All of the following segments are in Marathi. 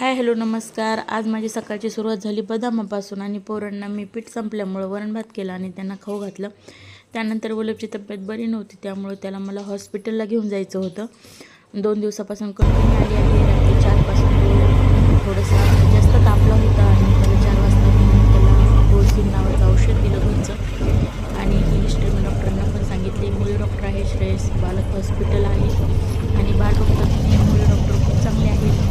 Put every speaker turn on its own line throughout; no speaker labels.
हाय हॅलो नमस्कार. आज माझी सकाळची सुरुवात झाली बदामापासून आणि पोरांना मी पीठ संपल्यामुळं वरण भात केला आणि त्यांना खाऊ घातलं. त्यानंतर वल्लभची तब्येत बरी नव्हती, त्यामुळे त्याला मला हॉस्पिटलला घेऊन जायचं होतं. 2 दिवसापासून कंटिन्यू आली आहे. रात्री 4 पासून थोडंसं जास्त तापला होता आणि त्याला 4 वाजता त्याला गोसिन नावाचं औषध दिलं घरचं. आणि ही हिस्ट्री मी डॉक्टरांना पण सांगितली. मुली डॉक्टर आहे श्रेयस बालक हॉस्पिटल आहे आणि बाल डॉक्टर मुली डॉक्टर खूप चांगले आहेत.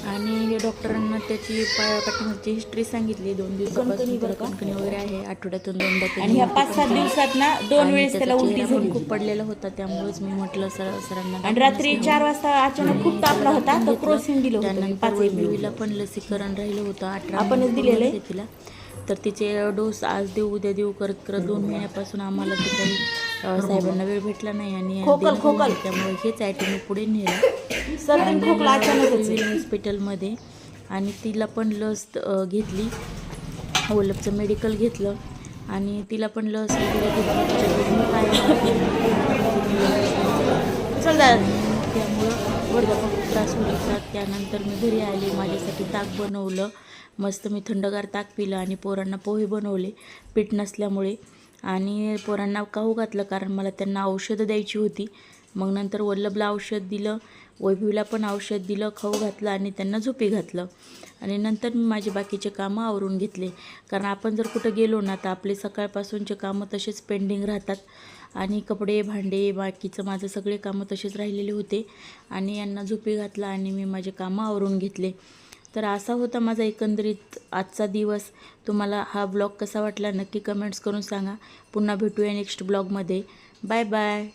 आणि हे डॉक्टरांना त्याची पाठीमागची हिस्ट्री सांगितली. 2 दिवसापासून कणकणी वगैरे आहे, आठवड्यातून 2दा.
आणि ह्या 5-7 दिवसात ना 2 वेळेस त्याला उलटी झाली.
खूप पडलेला होता, त्यामुळेच मी म्हटलं सरांना.
आणि रात्री 4 वाजता अचानक खूप तापला होता, तर क्रोसिन दिलं होतं.
त्यानंतर वैभवीला पण लसीकरण राहिलं होतं. 18
आपणच दिलेलं आहे
तिला. तर तिचे डोस आज देऊ उद्या देऊ करत करत 2 महिन्यापासून आम्हाला ते काही साहेबांना वेळ भेटला नाही आणि
खोकल
त्यामुळे हेच आयटम पुढे नेलं
सर्दी खोकला अचानक
हॉस्पिटलमध्ये. आणि तिला पण लस घेतली, वल्लभचं मेडिकल घेतलं आणि तिला पण लस वगैरे त्यामुळं वडगाव खूप त्रास होत होता. त्यानंतर मी घरी आले, माझ्यासाठी ताक बनवलं. मस्त मी थंडगार ताक पिलं आणि पोरांना पोहे बनवले पीठ नसल्यामुळे. आणि पोरांना खाऊ घातलं कारण मला त्यांना औषधं द्यायची होती. मग नंतर वल्लभला औषध दिलं, वैभवीला पण औषध दिलं, खाऊ घातलं आणि त्यांना झोपी घातलं. आणि नंतर मी माझे बाकीचे कामं आवरून घेतले, कारण आपण जर कुठं गेलो ना तर आपले सकाळपासूनचे कामं तसेच पेंडिंग राहतात. आणि कपडे भांडे बाकीचं माझं सगळे कामं तसेच राहिलेले होते. आणि यांना झोपी घातलं आणि मी माझे कामं आवरून घेतले. तर असा होता माझा एकंदरीत आजचा दिवस. तुम्हाला हा ब्लॉग कसा वाटला नक्की कमेंट्स करून सांगा. पुन्हा भेटूया नेक्स्ट ब्लॉगमध्ये. Bye bye.